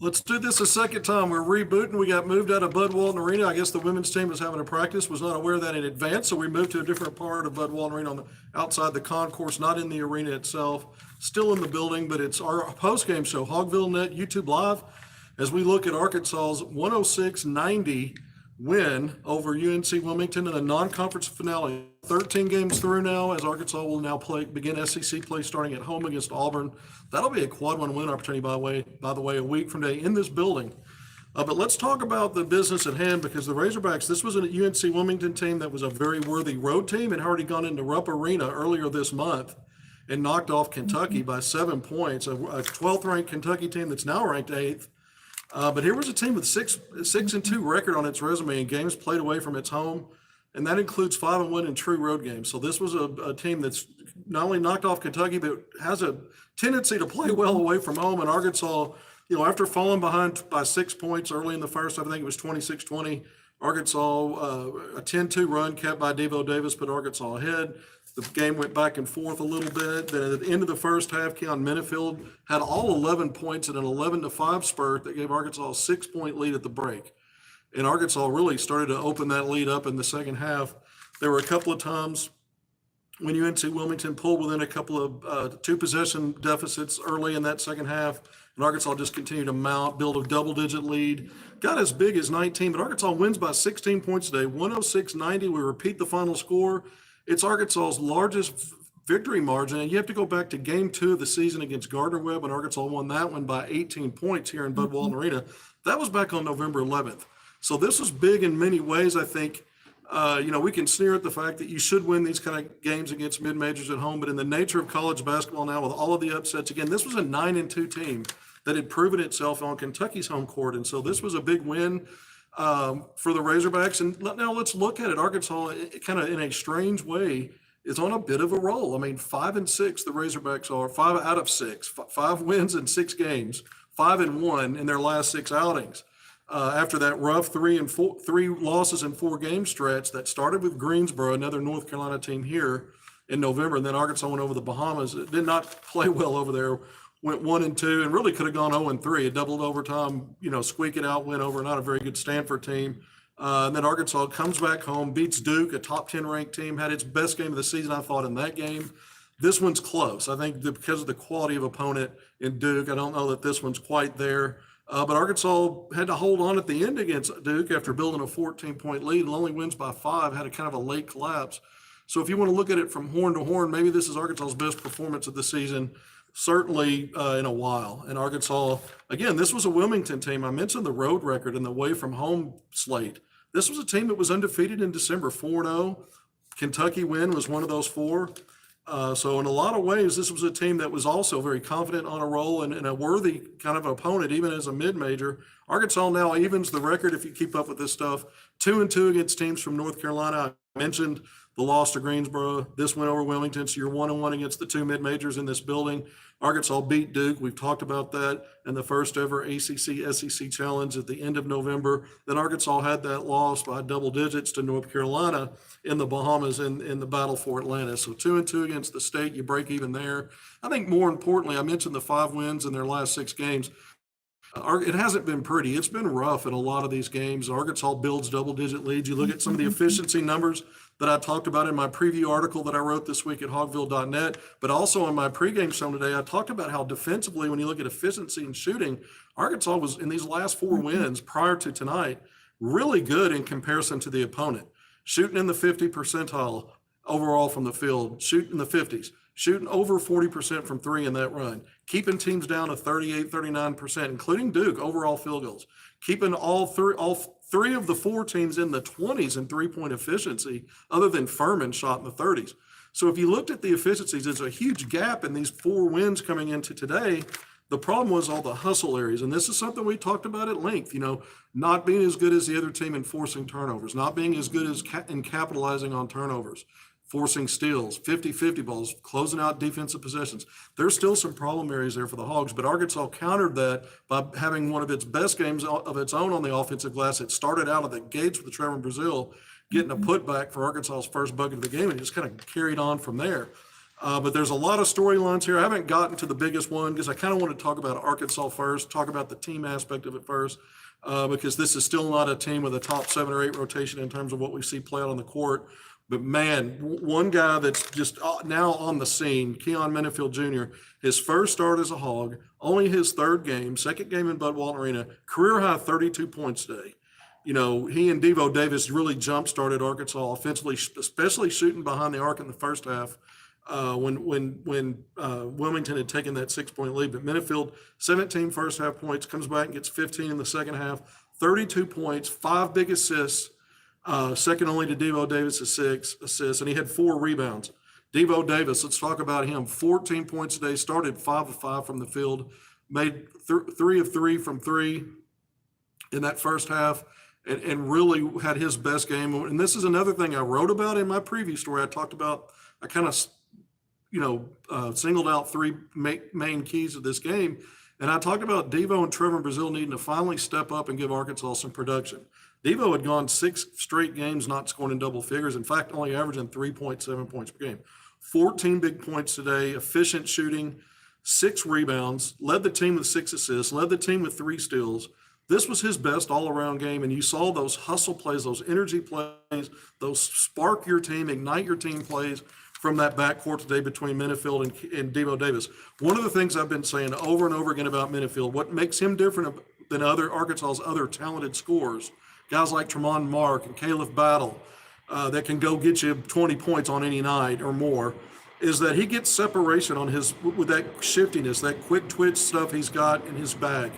Let's do this a second time. We're rebooting. We got moved out of Bud Walton Arena. I guess the women's team was having a practice, was not aware of that in advance, so we moved to a different part of Bud Walton Arena on the outside the concourse, not in the arena itself. Still in the building, but it's our post-game show, HogvilleNET YouTube Live, as we look at Arkansas's 106-90 win over UNC-Wilmington in a non-conference finale. 13 games through now, as Arkansas will now begin SEC play starting at home against Auburn. That'll be a quad one win opportunity, by the way, a week from today in this building. But let's talk about the business at hand, because the Razorbacks, this was a UNC-Wilmington team that was a very worthy road team and had already gone into Rupp Arena earlier this month and knocked off Kentucky by 7 points, a 12th ranked Kentucky team that's now ranked 8th. But here was a team with 6-2 record on its resume in games played away from its home, and that includes 5-1 in true road games. So this was a team that's not only knocked off Kentucky, but has a tendency to play well away from home. And Arkansas, after falling behind by 6 points early in the first, I think it was 26-20, Arkansas, a 10-2 run kept by Devo Davis, put Arkansas ahead. The game went back and forth a little bit. Then at the end of the first half, Keon Minifield had all 11 points in an 11-5 spurt that gave Arkansas a 6-point lead at the break. And Arkansas really started to open that lead up in the second half. There were a couple of times when UNC-Wilmington pulled within a couple of two-possession deficits early in that second half, and Arkansas just continued to build a double-digit lead. Got as big as 19, but Arkansas wins by 16 points today, 106-90. We repeat the final score. It's Arkansas's largest victory margin, and you have to go back to game 2 of the season against Gardner-Webb, and Arkansas won that one by 18 points here in Bud Walton Arena. That was back on November 11th. So this was big in many ways. I think, we can sneer at the fact that you should win these kind of games against mid-majors at home, but in the nature of college basketball now, with all of the upsets, again, this was a 9-2 team that had proven itself on Kentucky's home court, and so this was a big win for the Razorbacks. And now let's look at it. Arkansas, kind of in a strange way, is on a bit of a roll. I mean, 5-6, the Razorbacks are 5 out of 6, 5 wins in 6 games, 5-1 in their last 6 outings. After that rough 3 losses in 4 game stretch that started with Greensboro, another North Carolina team here in November, and then Arkansas went over the Bahamas. It did not play well over there. Went 1-2 and really could have gone 0-3. A doubled overtime, squeak it out, win over not a very good Stanford team. And then Arkansas comes back home, beats Duke, a top 10 ranked team, had its best game of the season, I thought, in that game. This one's close. I think because of the quality of opponent in Duke, I don't know that this one's quite there. But Arkansas had to hold on at the end against Duke after building a 14-point lead, and only wins by 5, had a kind of a late collapse. So if you want to look at it from horn to horn, maybe this is Arkansas's best performance of the season, certainly in a while. And Arkansas, again, this was a Wilmington team. I mentioned the road record and the away from home slate. This was a team that was undefeated in December, 4-0. Kentucky win was one of those 4. So in a lot of ways, this was a team that was also very confident on a roll and a worthy kind of opponent, even as a mid-major. Arkansas now evens the record, if you keep up with this stuff, 2-2 against teams from North Carolina. I mentioned the loss to Greensboro. This win over Wilmington, so you're 1-1 against the 2 mid-majors in this building. Arkansas beat Duke. We've talked about that in the first ever ACC-SEC challenge at the end of November. Then Arkansas had that loss by double digits to North Carolina in the Bahamas in the battle for Atlanta. So 2-2 against the state, you break even there. I think more importantly, I mentioned the 5 wins in their last 6 games. It hasn't been pretty. It's been rough in a lot of these games. Arkansas builds double-digit leads. You look at some of the efficiency numbers that I talked about in my preview article that I wrote this week at HogvilleNET, but also on my pregame show today, I talked about how defensively, when you look at efficiency and shooting, Arkansas was, in these last 4 wins prior to tonight, really good in comparison to the opponent. Shooting in the 50 percentile overall from the field, shooting in the 50s. Shooting over 40% from 3 in that run, keeping teams down to 38, 39%, including Duke, overall field goals, keeping all three of the 4 teams in the 20s in 3-point efficiency, other than Furman shot in the 30s. So if you looked at the efficiencies, there's a huge gap in these 4 wins coming into today. The problem was all the hustle areas, and this is something we talked about at length, not being as good as the other team in forcing turnovers, not being as good as in capitalizing on turnovers, forcing steals, 50-50 balls, closing out defensive possessions. There's still some problem areas there for the Hogs, but Arkansas countered that by having one of its best games of its own on the offensive glass. It started out of the gates with Trevor Brazile getting a putback for Arkansas's first bucket of the game, and it just kind of carried on from there. But there's a lot of storylines here. I haven't gotten to the biggest one because I kind of want to talk about Arkansas first, talk about the team aspect of it first, because this is still not a team with a top 7 or 8 rotation in terms of what we see play out on the court. But man, one guy that's just now on the scene, Keon Minifield Jr., his first start as a Hog, only his 3rd game, 2nd game in Bud Walton Arena, career high 32 points today. You know, he and Devo Davis really jump-started Arkansas offensively, especially shooting behind the arc in the first half when Wilmington had taken that 6-point lead. But Minifield, 17 first half points, comes back and gets 15 in the second half, 32 points, 5 big assists, second only to Devo Davis' 6 assists, and he had 4 rebounds. Devo Davis, let's talk about him. 14 points a day, started 5 of 5 from the field, made 3 of 3 from 3 in that first half, and really had his best game. And this is another thing I wrote about in my preview story. I talked about, I kind of, singled out 3 main keys of this game. And I talked about Devo and Trevor Brazile needing to finally step up and give Arkansas some production. Devo had gone 6 straight games not scoring in double figures. In fact, only averaging 3.7 points per game. 14 big points today, efficient shooting, 6 rebounds, led the team with 6 assists, led the team with 3 steals. This was his best all-around game, and you saw those hustle plays, those energy plays, those spark your team, ignite your team plays from that backcourt today between Minifield and Devo Davis. One of the things I've been saying over and over again about Minifield, what makes him different than Arkansas's other talented scorers, guys like Tremont Mark and Caleb Battle, that can go get you 20 points on any night or more, is that he gets separation on with that shiftiness, that quick twitch stuff he's got in his bag.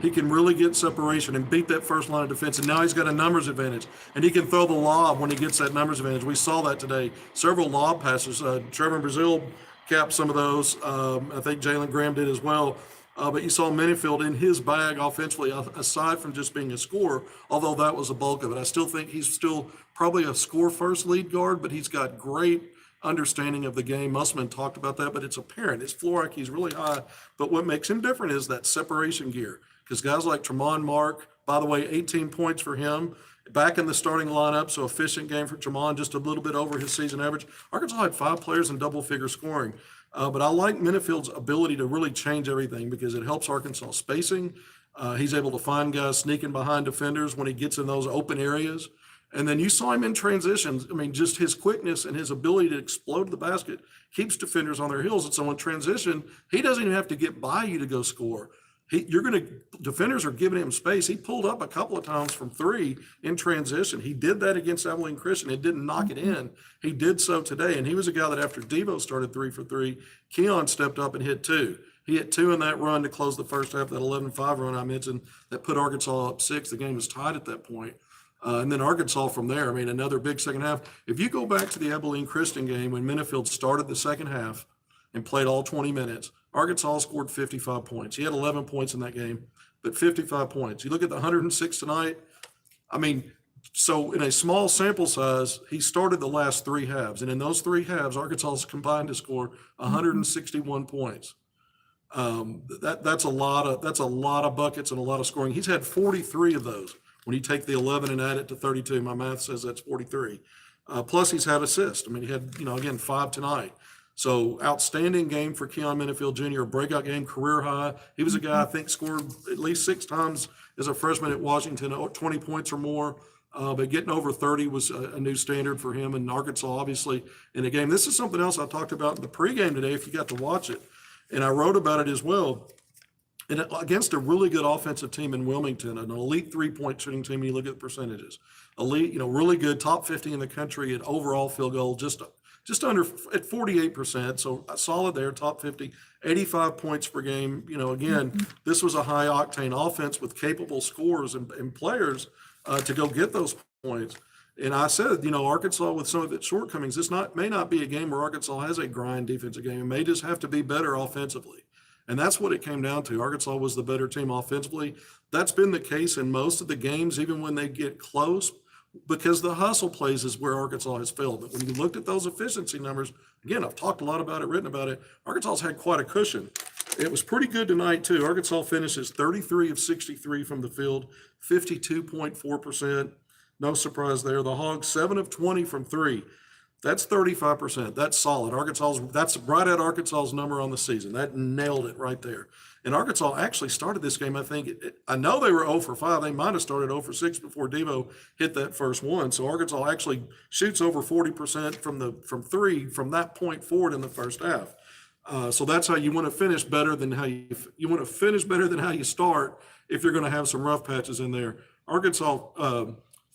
He can really get separation and beat that first line of defense. And now he's got a numbers advantage. And he can throw the lob when he gets that numbers advantage. We saw that today. Several lob passes. Trevor Brazile capped some of those. I think Jalen Graham did as well. But you saw Minifield in his bag offensively, aside from just being a scorer, although that was the bulk of it. I still think he's still probably a score-first lead guard, but he's got great understanding of the game. Musselman talked about that, but it's apparent. His floor IQ is really high. But what makes him different is that separation gear. Because guys like Tremont Mark, by the way, 18 points for him, back in the starting lineup, so efficient game for Tremont, just a little bit over his season average. Arkansas had 5 players in double-figure scoring. But I like Minifield's ability to really change everything because it helps Arkansas spacing. He's able to find guys sneaking behind defenders when he gets in those open areas. And then you saw him in transitions. I mean, just his quickness and his ability to explode the basket keeps defenders on their heels. And so in transition, he doesn't even have to get by you to go score. Defenders are giving him space. He pulled up a couple of times from 3 in transition. He did that against Abilene Christian. It didn't knock it in. He did so today. And he was a guy that after Devo started 3 for 3, Keon stepped up and hit 2. He hit 2 in that run to close the first half, that 11-5 run I mentioned that put Arkansas up 6. The game was tied at that point. And then Arkansas from there, I mean, another big second half. If you go back to the Abilene Christian game when Minifield started the second half and played all 20 minutes, Arkansas scored 55 points. He had 11 points in that game, but 55 points. You look at the 106 tonight, I mean, so in a small sample size, he started the last 3 halves. And in those 3 halves, Arkansas combined to score 161 points. That's a lot of buckets and a lot of scoring. He's had 43 of those. When you take the 11 and add it to 32, my math says that's 43. Plus he's had assists. I mean, he had, again, 5 tonight. So outstanding game for Keon Minifield Jr., a breakout game, career high. He was a guy I think scored at least 6 times as a freshman at Washington, 20 points or more. But getting over 30 was a new standard for him and Arkansas, obviously, in the game. This is something else I talked about in the pregame today, if you got to watch it. And I wrote about it as well. And against a really good offensive team in Wilmington, an elite 3-point shooting team, you look at the percentages. Elite, really good, top 50 in the country at overall field goal, just under at 48%. So solid there, top 50, 85 points per game. Again, this was a high octane offense with capable scorers and players to go get those points. And I said, Arkansas with some of its shortcomings, may not be a game where Arkansas has a grind defensive game. It may just have to be better offensively. And that's what it came down to. Arkansas was the better team offensively. That's been the case in most of the games, even when they get close, because the hustle plays is where Arkansas has failed. But when you looked at those efficiency numbers, again, I've talked a lot about it, written about it, Arkansas's had quite a cushion. It was pretty good tonight, too. Arkansas finishes 33 of 63 from the field, 52.4%. No surprise there. The Hogs, 7 of 20 from 3. That's 35%. That's solid. That's right at Arkansas's number on the season. That nailed it right there. And Arkansas actually started this game, I think. I know they were 0 for 5. They might have started 0 for 6 before Devo hit that first one. So Arkansas actually shoots over 40% from three from that point forward in the first half. So that's how you want to finish better than how you want to finish better than how you start if you're going to have some rough patches in there. Arkansas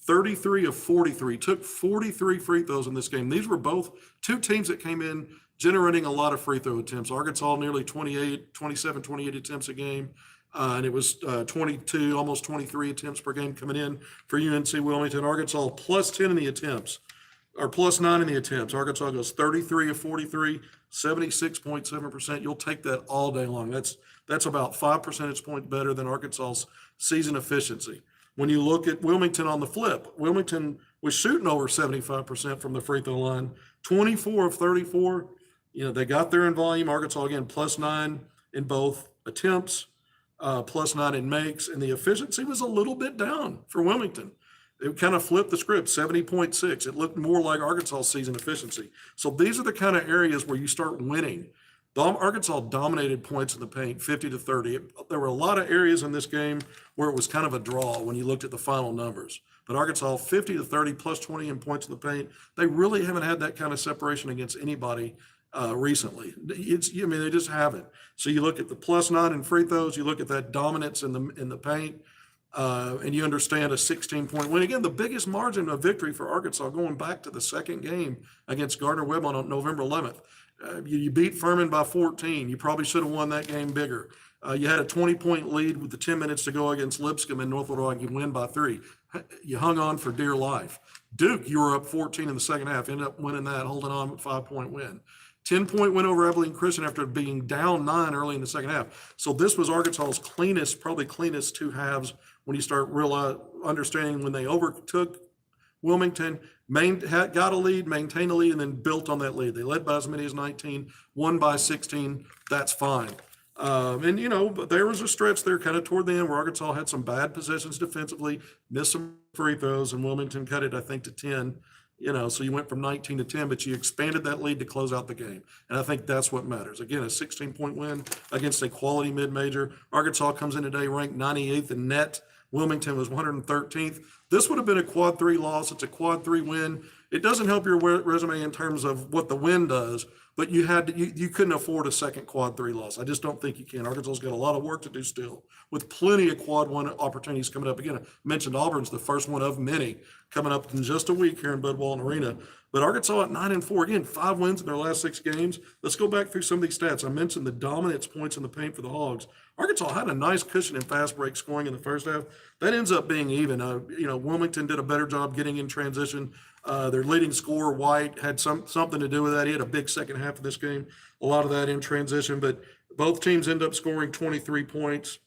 33 of 43, took 43 free throws in this game. These were both two teams that came in generating a lot of free throw attempts. Arkansas nearly 27, 28 attempts a game. And it was 22, almost 23 attempts per game coming in for UNC-Wilmington. Arkansas plus 10 in the attempts, or plus 9 in the attempts. Arkansas goes 33 of 43, 76.7%. You'll take that all day long. That's about 5 percentage points better than Arkansas's season efficiency. When you look at Wilmington on the flip, Wilmington was shooting over 75% from the free throw line, 24 of 34. They got there in volume. Arkansas, again, plus 9 in both attempts, plus 9 in makes, and the efficiency was a little bit down for Wilmington. It kind of flipped the script, 70.6. It looked more like Arkansas's season efficiency. So these are the kind of areas where you start winning. Arkansas dominated points in the paint, 50 to 30. There were a lot of areas in this game where it was kind of a draw when you looked at the final numbers. But Arkansas, 50 to 30, plus 20 in points in the paint. They really haven't had that kind of separation against anybody recently. They just haven't. So you look at the plus 9 in free throws, you look at that dominance in the paint, and you understand a 16-point win. Again, the biggest margin of victory for Arkansas going back to the second game against Gardner-Webb on November 11th. You beat Furman by 14. You probably should have won that game bigger. You had a 20-point lead with the 10 minutes to go against Lipscomb in North Little Rock. You win by 3. You hung on for dear life. Duke, you were up 14 in the second half, ended up winning that, holding on with a 5-point win. 10-point win over Abilene Christian after being down 9 early in the second half. So this was Arkansas's probably cleanest two halves when you start understanding when they overtook Wilmington, got a lead, maintained a lead, and then built on that lead. They led by as many as 19, won by 16. That's fine. But there was a stretch there kind of toward the end where Arkansas had some bad possessions defensively, missed some free throws, and Wilmington cut it, I think, to 10. So you went from 19 to 10, but you expanded that lead to close out the game. And I think that's what matters. Again, a 16-point win against a quality mid-major. Arkansas comes in today ranked 98th in net. Wilmington was 113th. This would have been a quad 3 loss. It's a quad 3 win. It doesn't help your resume in terms of what the win does, but you couldn't afford a second quad 3 loss. I just don't think you can. Arkansas's got a lot of work to do still, with plenty of quad 1 opportunities coming up. Again, I mentioned Auburn's the first one of many coming up in just a week here in Bud Walton Arena. But Arkansas at 9-4, again, 5 wins in their last 6 games. Let's go back through some of these stats. I mentioned the dominance points in the paint for the Hogs. Arkansas had a nice cushion in fast break scoring in the first half. That ends up being even. Wilmington did a better job getting in transition. Their leading scorer, White, had something to do with that. He had a big second half of this game, a lot of that in transition. But both teams end up scoring 23 points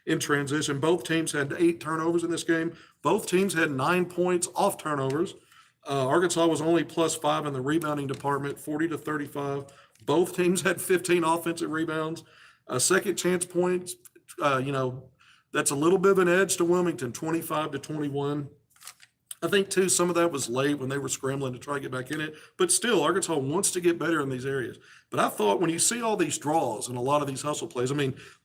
in transition. Both teams had 8 turnovers in this game. Both teams had 9 points off turnovers. Arkansas was only plus 5 in the rebounding department, 40 to 35. Both teams had 15 offensive rebounds. Second chance points, that's a little bit of an edge to Wilmington, 25 to 21. I think, too, some of that was late when they were scrambling to try to get back in it. But still, Arkansas wants to get better in these areas. But I thought when you see all these draws and a lot of these hustle plays,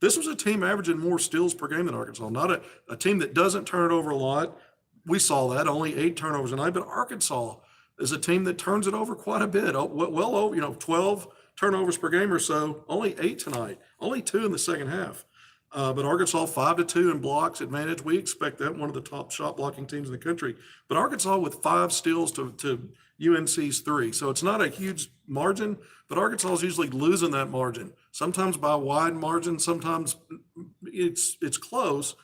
this was a team averaging more steals per game than Arkansas, not a team that doesn't turn it over a lot. We saw that, only 8 turnovers a night. But Arkansas is a team that turns it over quite a bit, well over, 12 turnovers per game or so, only 8 tonight, only 2 in the second half. But Arkansas 5-2 in blocks advantage. We expect that, one of the top shot blocking teams in the country. But Arkansas with 5 steals to UNC's 3. So it's not a huge margin, but Arkansas is usually losing that margin. Sometimes by a wide margin, sometimes it's close.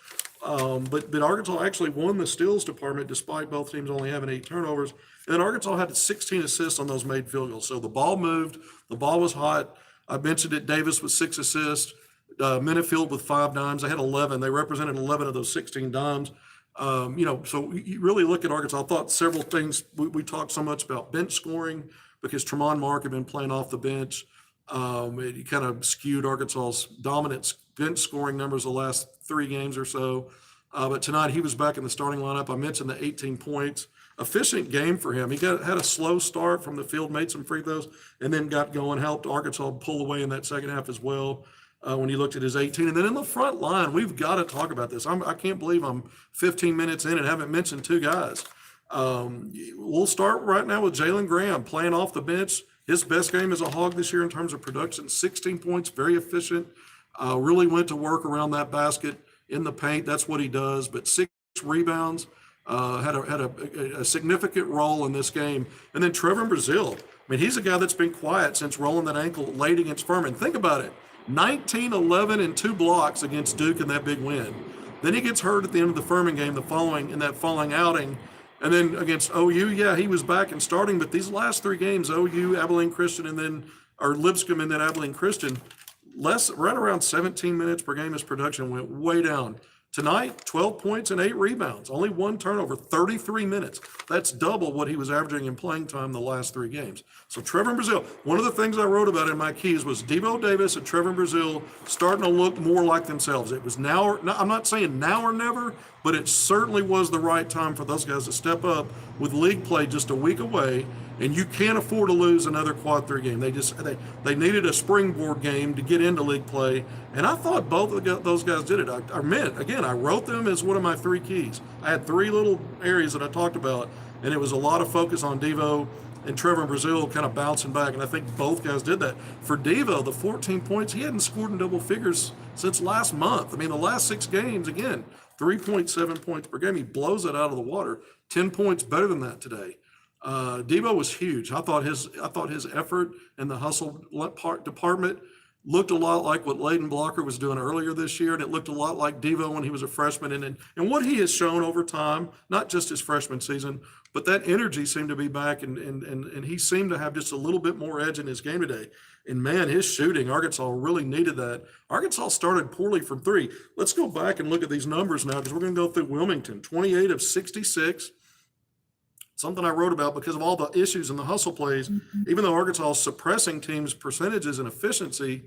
But Arkansas actually won the steals department despite both teams only having 8 turnovers. And then Arkansas had 16 assists on those made field goals. So the ball moved, the ball was hot. I mentioned it, Davis with 6 assists. Minifield with 5 dimes. They had 11. They represented 11 of those 16 dimes. So you really look at Arkansas. I thought several things. We talked so much about bench scoring because Tremont Mark had been playing off the bench. It kind of skewed Arkansas's dominant bench scoring numbers the last 3 games or so. But tonight he was back in the starting lineup. I mentioned the 18 points. efficient game for him. He had a slow start from the field, made some free throws, and then got going, helped Arkansas pull away in that second half as well. When you looked at his 18. And then in the front line, we've got to talk about this. I can't believe I'm 15 minutes in and haven't mentioned two guys. We'll start right now with Jalen Graham playing off the bench. His best game as a Hog this year in terms of production, 16 points, very efficient. Really went to work around that basket in the paint. That's what he does. But 6 rebounds, had a significant role in this game. And then Trevor Brazile. I mean, he's a guy that's been quiet since rolling that ankle late against Furman. Think about it. 19, 11, and 2 blocks against Duke in that big win. Then he gets hurt at the end of the Furman game, in that following outing. And then against OU, yeah, he was back and starting, but these last 3 games, OU, Abilene Christian, or Lipscomb and then Abilene Christian, right around 17 minutes per game, his production went way down. Tonight, 12 points and 8 rebounds, only 1 turnover, 33 minutes. That's double what he was averaging in playing time the last 3 games. So Trevor Brazile, one of the things I wrote about in my keys was Devo Davis and Trevor Brazile starting to look more like themselves. It was now, I'm not saying now or never, but it certainly was the right time for those guys to step up with league play just a week away. And you can't afford to lose another quad 3 game. They needed a springboard game to get into league play, and I thought both of those guys did it. I wrote them as one of my 3 keys. I had 3 little areas that I talked about, and it was a lot of focus on Devo and Trevor Brazile kind of bouncing back, and I think both guys did that. For Devo, the 14 points, he hadn't scored in double figures since last month. I mean, the last 6 games, again, 3.7 points per game. He blows it out of the water. 10 points better than that today. Devo was huge. I thought his effort in the hustle department looked a lot like what Layden Blocker was doing earlier this year, and it looked a lot like Devo when he was a freshman. And what he has shown over time, not just his freshman season, but that energy seemed to be back, and he seemed to have just a little bit more edge in his game today. And man, his shooting, Arkansas really needed that. Arkansas started poorly from 3. Let's go back and look at these numbers now, because we're going to go through Wilmington. 28 of 66. Something I wrote about because of all the issues in the hustle plays. Even though Arkansas is suppressing teams' percentages and efficiency,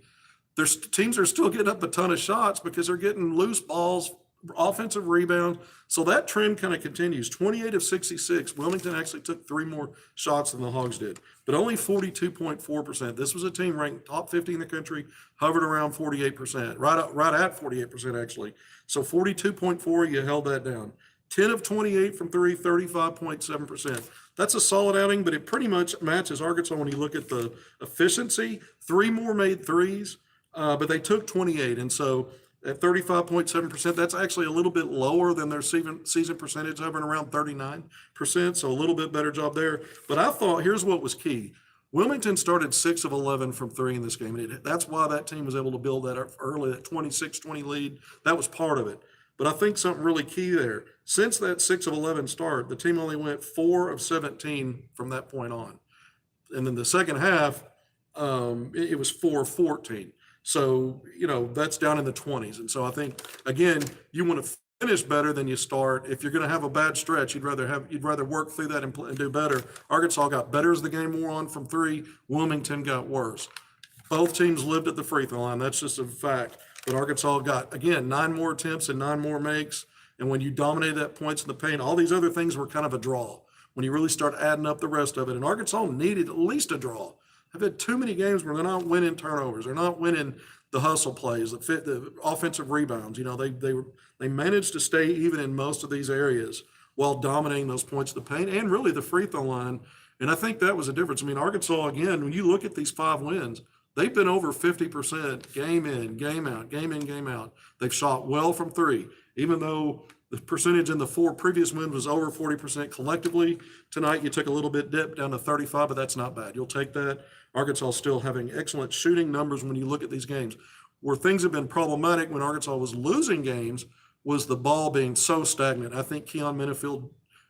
their teams are still getting up a ton of shots because they're getting loose balls, offensive rebound. So that trend kind of continues. 28 of 66. Wilmington actually took 3 more shots than the Hogs did, but only 42.4%. This was a team ranked top 50 in the country, hovered around 48%, right at 48% actually. So 42.4, you held that down. 10 of 28 from 3, 35.7%. That's a solid outing, but it pretty much matches Arkansas when you look at the efficiency. 3 more made threes, but they took 28. And so at 35.7%, that's actually a little bit lower than their season percentage, hovering around 39%. So a little bit better job there. But I thought, here's what was key. Wilmington started 6 of 11 from 3 in this game. And that's why that team was able to build that early, that 26-20 lead. That was part of it. But I think something really key there, since that 6 of 11 start, the team only went 4 of 17 from that point on. And then the second half, it was 4 of 14. So, that's down in the 20s. And so I think, again, you want to finish better than you start. If you're going to have a bad stretch, you'd rather work through that and do better. Arkansas got better as the game wore on from 3. Wilmington got worse. Both teams lived at the free throw line. That's just a fact. But Arkansas got, again, 9 more attempts and 9 more makes. And when you dominated that points in the paint, all these other things were kind of a draw when you really start adding up the rest of it. And Arkansas needed at least a draw. I've had too many games where they're not winning turnovers. They're not winning the hustle plays, the offensive rebounds. They managed to stay even in most of these areas while dominating those points in the paint and really the free throw line. And I think that was a difference. I mean, Arkansas, again, when you look at these 5 wins, they've been over 50% game in, game out, game in, game out. They've shot well from 3, even though the percentage in the 4 previous wins was over 40% collectively. Tonight, you took a little bit dip down to 35, but that's not bad. You'll take that. Arkansas still having excellent shooting numbers when you look at these games. Where things have been problematic when Arkansas was losing games was the ball being so stagnant. I think Keon Minifield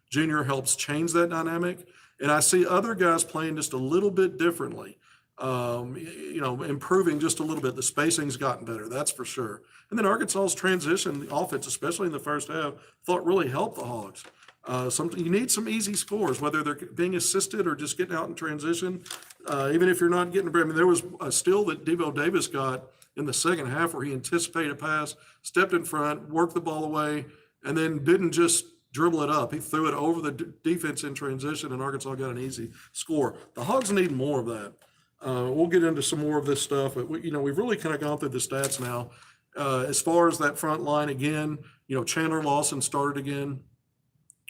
Jr. helps change that dynamic. And I see other guys playing just a little bit differently. Improving just a little bit. The spacing's gotten better, that's for sure. And then Arkansas's transition, the offense, especially in the first half, thought really helped the Hogs. You need some easy scores, whether they're being assisted or just getting out in transition. Even if you're not getting, there was a steal that Devo Davis got in the second half where he anticipated a pass, stepped in front, worked the ball away, and then didn't just dribble it up. He threw it over the defense in transition, and Arkansas got an easy score. The Hogs need more of that. We'll get into some more of this stuff, but we've really kind of gone through the stats now. As far as that front line, again, Chandler Lawson started again.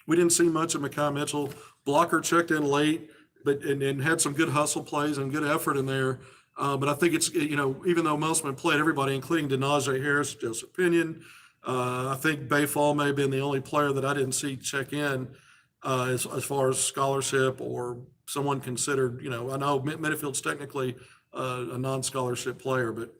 We didn't see much of Mekhi Mitchell. Blocker checked in late, but and had some good hustle plays and good effort in there. But I think it's, even though Musselman played everybody, including Denaje Harris, Joseph Pinion, I think Bayfall may have been the only player that I didn't see check in as far as scholarship or someone considered, I know Minifield's technically a non-scholarship player, but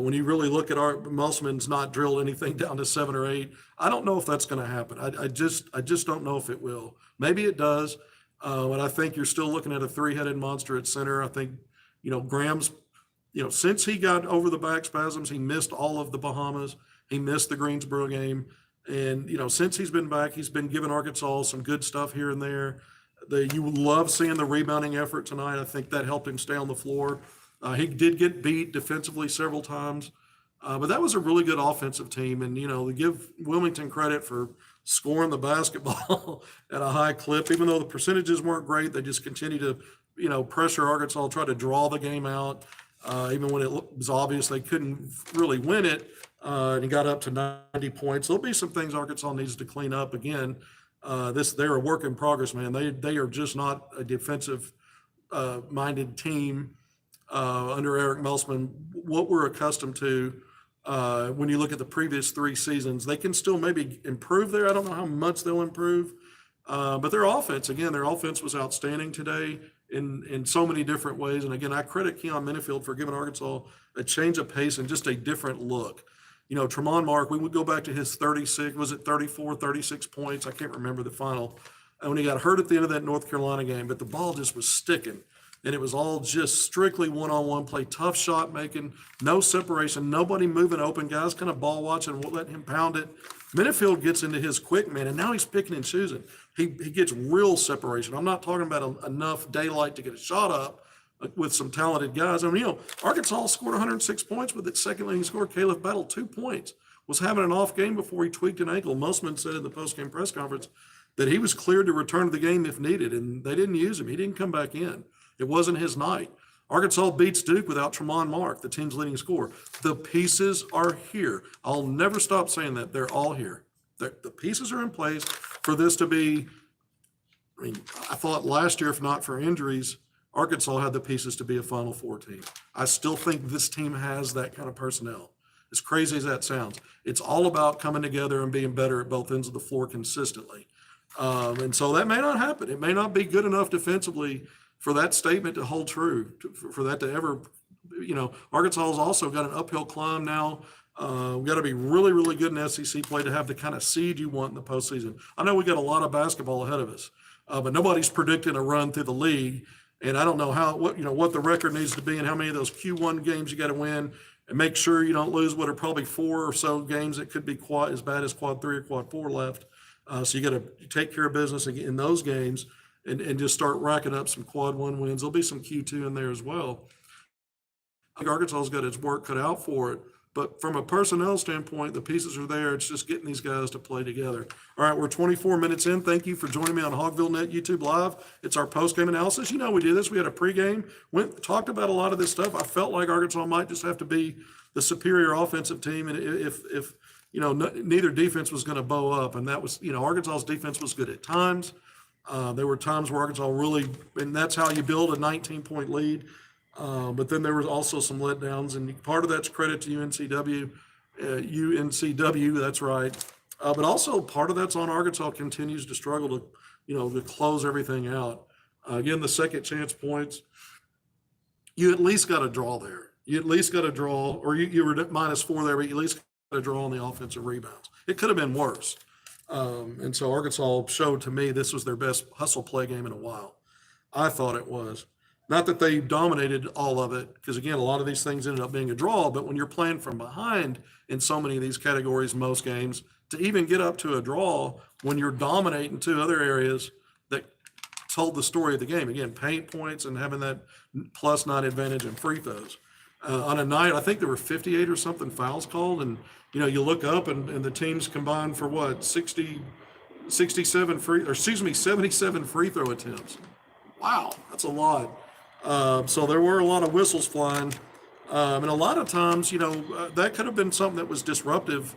when you really look at Musselman's not drilled anything down to 7 or 8. I don't know if that's going to happen. I just don't know if it will. Maybe it does, but I think you're still looking at a 3-headed monster at center. I think, Graham's, since he got over the back spasms, he missed all of the Bahamas. He missed the Greensboro game. And, since he's been back, he's been giving Arkansas some good stuff here and there. You love seeing the rebounding effort tonight. I think that helped him stay on the floor. He did get beat defensively several times, but that was a really good offensive team. And, to give Wilmington credit for scoring the basketball at a high clip, even though the percentages weren't great, they just continued to, pressure Arkansas, try to draw the game out, even when it was obvious they couldn't really win it, and he got up to 90 points. There'll be some things Arkansas needs to clean up again. They're a work in progress, man. They are just not a defensive minded team under Eric Musselman. What we're accustomed to when you look at the previous 3 seasons, they can still maybe improve there. I don't know how much they'll improve, but their offense was outstanding today in so many different ways. And again, I credit Keon Minifield for giving Arkansas a change of pace and just a different look. Tremont Mark, we would go back to his 34, 36 points. I can't remember the final. And when he got hurt at the end of that North Carolina game, but the ball just was sticking. And it was all just strictly one-on-one play, tough shot making, no separation, nobody moving open, guys kind of ball watching, won't let him pound it. Minifield gets into his quick man, and now he's picking and choosing. He gets real separation. I'm not talking about enough daylight to get a shot up with some talented guys. I mean, Arkansas scored 106 points with its second leading scorer, Caleb Battle, 2 points. Was having an off game before he tweaked an ankle. Musselman said in the post-game press conference that he was cleared to return to the game if needed, and they didn't use him. He didn't come back in. It wasn't his night. Arkansas beats Duke without Tremont Mark, the team's leading scorer. The pieces are here. I'll never stop saying that. They're all here. The pieces are in place for this to be, I thought last year, if not for injuries, Arkansas had the pieces to be a Final Four team. I still think this team has that kind of personnel. As crazy as that sounds, it's all about coming together and being better at both ends of the floor consistently. And so that may not happen. It may not be good enough defensively for that statement to hold true, for that to ever, Arkansas has also got an uphill climb now. We've got to be really, really good in SEC play to have the kind of seed you want in the postseason. I know we got a lot of basketball ahead of us, but nobody's predicting a run through the league. And I don't know what the record needs to be and how many of those Q1 games you got to win, and make sure you don't lose what are probably 4 or so games that could be as bad as quad 3 or quad 4 left. So you got to take care of business in those games and just start racking up some quad 1 wins. There'll be some Q2 in there as well. I think Arkansas's got its work cut out for it. But from a personnel standpoint, the pieces are there. It's just getting these guys to play together. All right, we're 24 minutes in. Thank you for joining me on HogvilleNET YouTube Live. It's our post-game analysis. We did this. We had a pregame, talked about a lot of this stuff. I felt like Arkansas might just have to be the superior offensive team, and if neither defense was going to bow up. And that was, Arkansas's defense was good at times. There were times where Arkansas really, and that's how you build a 19-point lead. But then there was also some letdowns, and part of that's credit to UNCW, that's right. But also part of that's on Arkansas continues to struggle to close everything out. Again, the second chance points, you at least got to draw there. You at least got to draw, or you were at -4 there, but you at least got to draw on the offensive rebounds. It could have been worse. And so Arkansas showed to me this was their best hustle play game in a while. I thought it was. Not that they dominated all of it, because, again, a lot of these things ended up being a draw, but when you're playing from behind in so many of these categories, most games, to even get up to a draw when you're dominating 2 other areas that told the story of the game, again, paint points and having that +9 advantage in free throws. On a night, I think there were 58 or something fouls called, and, you look up and the teams combined for 60 77 free throw attempts. Wow, that's a lot. So there were a lot of whistles flying. And a lot of times, that could have been something that was disruptive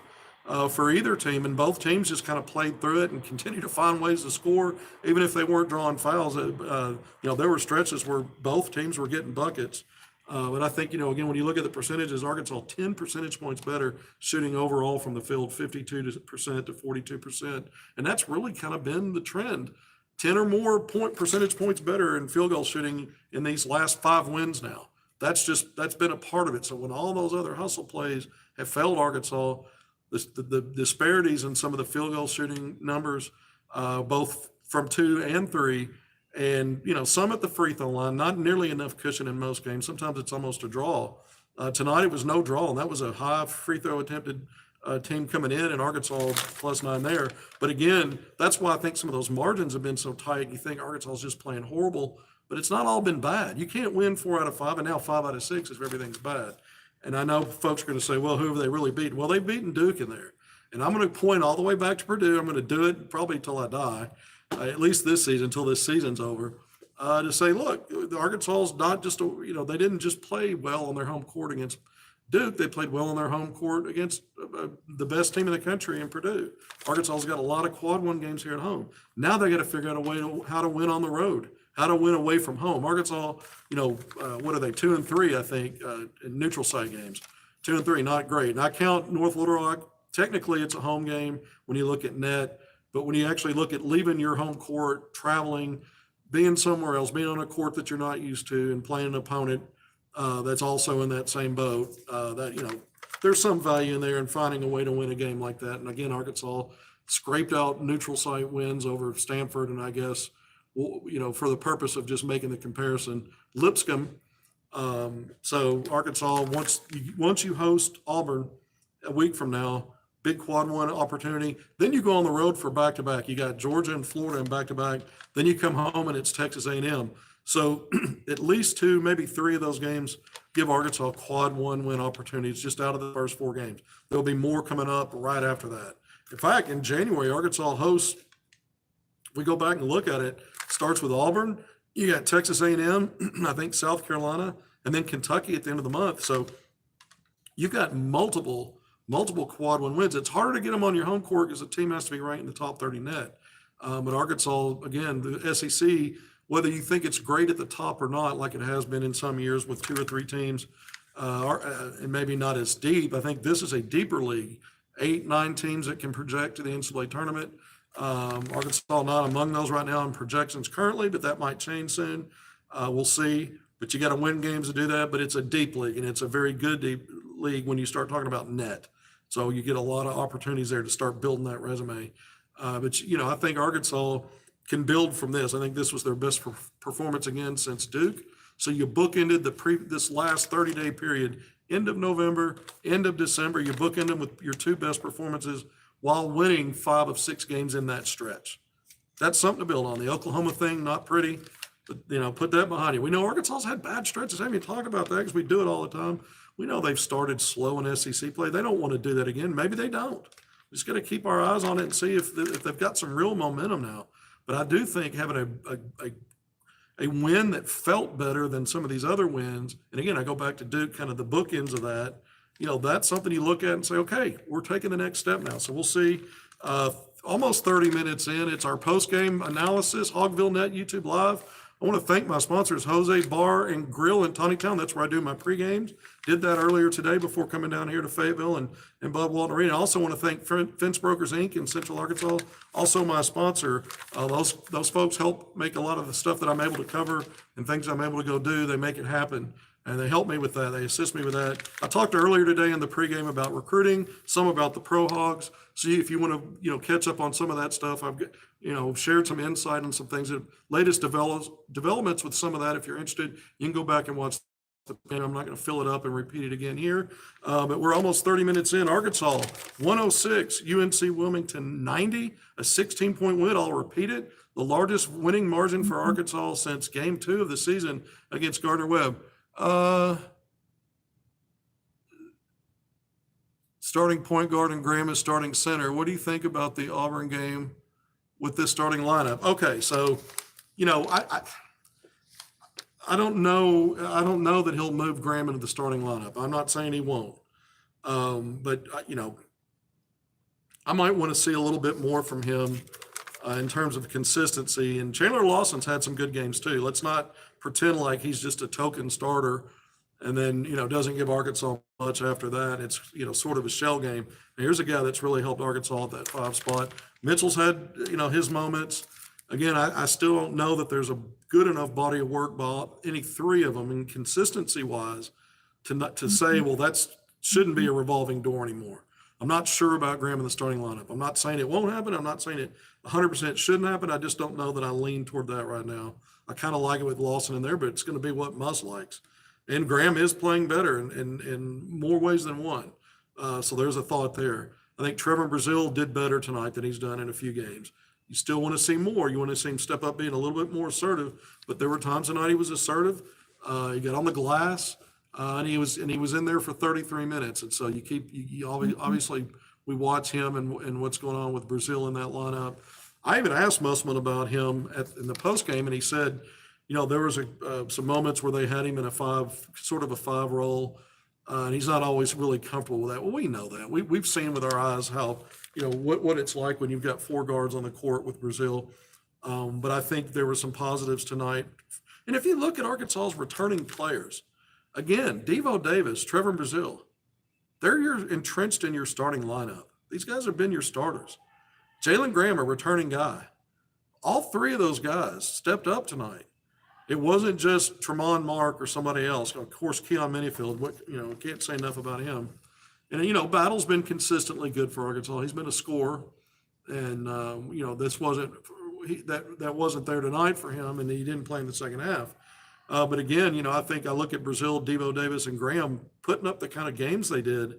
for either team, and both teams just kind of played through it and continued to find ways to score, even if they weren't drawing fouls. There were stretches where both teams were getting buckets. But I think, again, when you look at the percentages, Arkansas 10 percentage points better shooting overall from the field, 52% to 42%. And that's really kind of been the trend. 10 or more percentage points better in field goal shooting in these last 5 wins now. That's been a part of it. So when all those other hustle plays have failed Arkansas, the disparities in some of the field goal shooting numbers, both from 2 and 3, and some at the free throw line, not nearly enough cushion in most games. Sometimes it's almost a draw. Tonight it was no draw, and that was a high free throw attempted team coming in, and Arkansas +9 there. But again, that's why I think some of those margins have been so tight. You think Arkansas is just playing horrible, but it's not all been bad. You can't win 4 out of 5, and now 5 out of 6 if everything's bad. And I know folks are going to say, well, who have they really beaten? Well, they've beaten Duke in there. And I'm going to point all the way back to Purdue. I'm going to do it probably till I die, at least this season, until this season's over, to say, look, the Arkansas's not just, they didn't just play well on their home court against Duke. They played well on their home court against the best team in the country in Purdue. Arkansas's got a lot of quad 1 games here at home. Now they got to figure out a way how to win on the road, how to win away from home. Arkansas, what are they, 2 and 3, I think, in neutral site games. 2 and 3, not great. And I count North Little Rock. Technically, it's a home game when you look at net, but when you actually look at leaving your home court, traveling, being somewhere else, being on a court that you're not used to, and playing an opponent that's also in that same boat, there's some value in there in finding a way to win a game like that. And again, Arkansas scraped out neutral site wins over Stanford, and I guess, for the purpose of just making the comparison, Lipscomb. So Arkansas, once you host Auburn a week from now, big quad 1 opportunity. Then you go on the road for back-to-back. You got Georgia and Florida in back-to-back. Then you come home and it's Texas A&M. So at least 2, maybe 3 of those games give Arkansas quad 1 win opportunities just out of the first 4 games. There'll be more coming up right after that. In fact, in January, Arkansas hosts, if we go back and look at it, starts with Auburn. You got Texas A&M, I think South Carolina, and then Kentucky at the end of the month. So you've got multiple quad 1 wins. It's harder to get them on your home court because the team has to be ranked in the top 30 net. But Arkansas, again, the SEC, whether you think it's great at the top or not, like it has been in some years with 2 or 3 teams, and maybe not as deep, I think this is a deeper league. 8, 9 teams that can project to the NCAA tournament. Arkansas not among those right now in projections currently, but that might change soon. We'll see. But you got to win games to do that. But it's a deep league, and it's a very good deep league when you start talking about net. So you get a lot of opportunities there to start building that resume. But I think Arkansas can build from this. I think this was their best performance again since Duke. So you bookended this last 30-day period, end of November, end of December. You bookend them with your 2 best performances while winning 5 of 6 games in that stretch. That's something to build on. The Oklahoma thing, not pretty, but put that behind you. We know Arkansas's had bad stretches. I haven't even talked about that because we do it all the time. We know they've started slow in SEC play. They don't want to do that again. Maybe they don't. We just got to keep our eyes on it and see if they've got some real momentum now. But I do think having a win that felt better than some of these other wins, and again, I go back to Duke, kind of the bookends of that, that's something you look at and say, okay, we're taking the next step now. So we'll see. Almost 30 minutes in, it's our post-game analysis, HogvilleNET YouTube Live. I want to thank my sponsors, Jose Bar and Grill in Tawnytown. That's where I do my pre-games. Did that earlier today before coming down here to Fayetteville and Bud Walton Arena. I also want to thank Fence Brokers, Inc. in Central Arkansas, also my sponsor. Those folks help make a lot of the stuff that I'm able to cover and things I'm able to go do. They make it happen. And they help me with that. They assist me with that. I talked earlier today in the pregame about recruiting, some about the Pro Hogs. See if you want to, catch up on some of that stuff. I've shared some insight on some things that latest developments with some of that. If you're interested, you can go back and watch the pin. I'm not going to fill it up and repeat it again here. But we're almost 30 minutes in. Arkansas 106, UNC-Wilmington 90, a 16-point win. I'll repeat it. The largest winning margin for Arkansas since game 2 of the season against Gardner-Webb. Starting point guard and Graham is starting center. What do you think about the Auburn game with this starting lineup. Okay, so, I don't know. I don't know that he'll move Graham into the starting lineup. I'm not saying he won't. But I might want to see a little bit more from him in terms of consistency. And Chandler Lawson's had some good games too. Let's not pretend like he's just a token starter and then, doesn't give Arkansas much after that. It's, sort of a shell game. And here's a guy that's really helped Arkansas at that 5 spot. Mitchell's had, his moments. Again, I still don't know that there's a good enough body of work by any 3 of them, and consistency-wise, to say, well, that shouldn't be a revolving door anymore. I'm not sure about Graham in the starting lineup. I'm not saying it won't happen. I'm not saying it 100% shouldn't happen. I just don't know that I lean toward that right now. I kind of like it with Lawson in there, but it's going to be what Muss likes. And Graham is playing better in more ways than one. So there's a thought there. I think Trevor Brazile did better tonight than he's done in a few games. You still want to see more. You want to see him step up, being a little bit more assertive. But there were times tonight he was assertive. He got on the glass, and he was in there for 33 minutes. And so obviously we watch him and what's going on with Brazile in that lineup. I even asked Mussman about him in the post game, and he said, there was some moments where they had him in a 5 role, and he's not always really comfortable with that. Well, we know that. We've seen with our eyes how what it's like when you've got 4 guards on the court with Brazile. But I think there were some positives tonight. And if you look at Arkansas's returning players, again, Devo Davis, Trevor Brazile, they're entrenched in your starting lineup. These guys have been your starters. Jalen Graham, a returning guy. All 3 of those guys stepped up tonight. It wasn't just Tremont Mark or somebody else. Of course, Keon Minifield, can't say enough about him. And, Battle's been consistently good for Arkansas. He's been a scorer. And, this that wasn't there tonight for him, and he didn't play in the second half. But again, I think I look at Brazile, Devo Davis, and Graham putting up the kind of games they did.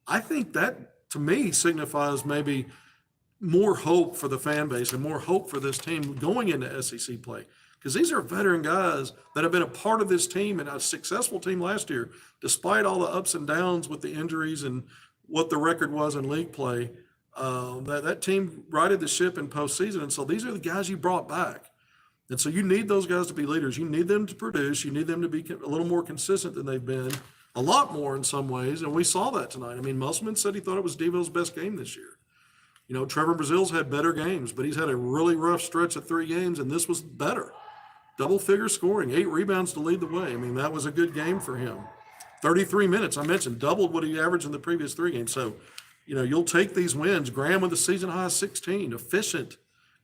I think that, to me, signifies maybe more hope for the fan base and more hope for this team going into SEC play. Because these are veteran guys that have been a part of this team and a successful team last year, despite all the ups and downs with the injuries and what the record was in league play. That team righted the ship in postseason. And so these are the guys you brought back. And so you need those guys to be leaders. You need them to produce. You need them to be a little more consistent than they've been, a lot more in some ways. And we saw that tonight. I mean, Musselman said he thought it was Devo's best game this year. Trevor Brazile's had better games, but he's had a really rough stretch of 3 games, and this was better. Double-figure scoring, 8 rebounds to lead the way. I mean, that was a good game for him. 33 minutes, I mentioned, doubled what he averaged in the previous 3 games. So, you'll take these wins. Graham with a season-high 16, efficient,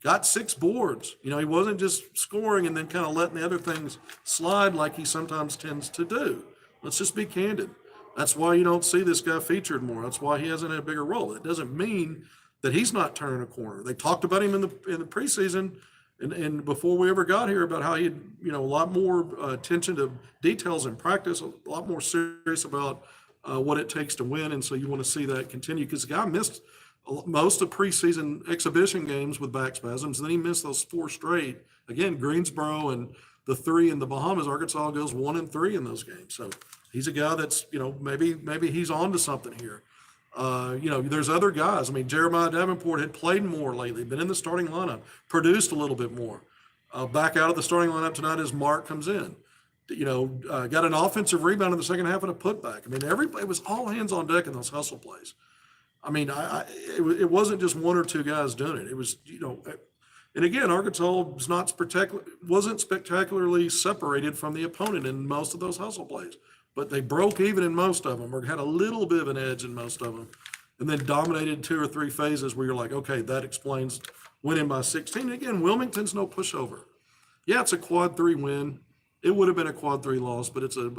got 6 boards. He wasn't just scoring and then kind of letting the other things slide like he sometimes tends to do. Let's just be candid. That's why you don't see this guy featured more. That's why he hasn't had a bigger role. It doesn't mean that he's not turning a corner. They talked about him in the preseason and before we ever got here about how he had, a lot more attention to details in practice, a lot more serious about what it takes to win. And so you want to see that continue, because the guy missed most of preseason exhibition games with back spasms. And then he missed those 4 straight. Again, Greensboro and the 3 in the Bahamas. Arkansas goes 1-3 in those games. So he's a guy that's, maybe he's on to something here. There's other guys. I mean, Jeremiah Davenport had played more lately, been in the starting lineup, produced a little bit more. Back out of the starting lineup tonight as Mark comes in. Got an offensive rebound in the second half and a putback. I mean, it was all hands on deck in those hustle plays. I mean, it wasn't just 1 or 2 guys doing it. It was, and again, Arkansas wasn't spectacularly separated from the opponent in most of those hustle plays. But they broke even in most of them, or had a little bit of an edge in most of them, and then dominated 2 or 3 phases where you're like, okay, that explains winning by 16. And again, Wilmington's no pushover. Yeah, it's a quad 3 win. It would have been a quad 3 loss, but it's a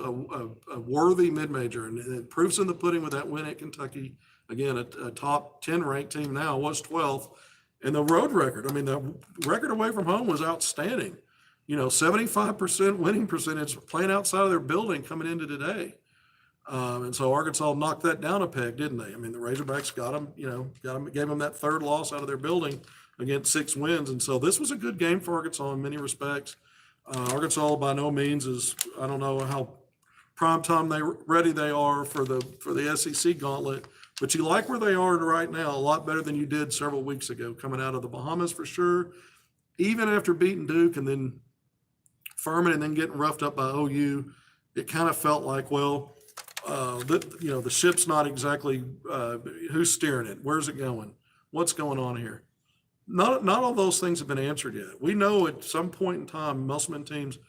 worthy mid-major, and it proofs in the pudding with that win at Kentucky. Again, a top 10 ranked team now, was 12th. And the road record, the record away from home was outstanding. 75% winning percentage playing outside of their building coming into today. And so Arkansas knocked that down a peg, didn't they? I mean, the Razorbacks got them, gave them that 3rd loss out of their building against 6 wins. And so this was a good game for Arkansas in many respects. Arkansas by no means is, I don't know how primetime ready they are for the SEC gauntlet, But you like where they are right now a lot better than you did several weeks ago, coming out of the Bahamas for sure. Even after beating Duke and then Furman and then getting roughed up by OU, it kind of felt like, well, the ship's not exactly who's steering it, where's it going, what's going on here. Not all those things have been answered yet. We know at some point in time, Musselman teams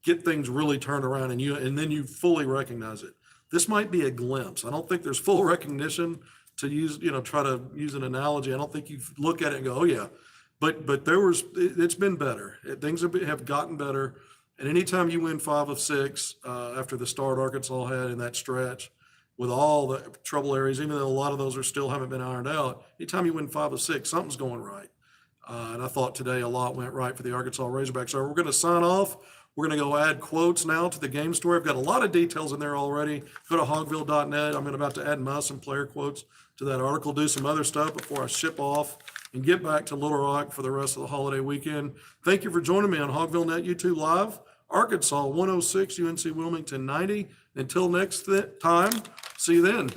get things really turned around, and then you fully recognize it. This might be a glimpse. I don't think there's full recognition to use, try to use an analogy. I don't think you look at it and go, oh yeah, but it's been better. Things have gotten better. And anytime you win 5 of 6 after the start Arkansas had in that stretch, with all the trouble areas, even though a lot of those haven't been ironed out, anytime you win 5 of 6, something's going right. And I thought today a lot went right for the Arkansas Razorbacks. So we're going to sign off. We're going to go add quotes now to the game story. I've got a lot of details in there already. Go to HogvilleNET. I'm about to add some player quotes to that article, do some other stuff before I ship off and get back to Little Rock for the rest of the holiday weekend. Thank you for joining me on HogvilleNet YouTube Live. Arkansas 106, UNC-Wilmington 90. Until next time, see you then.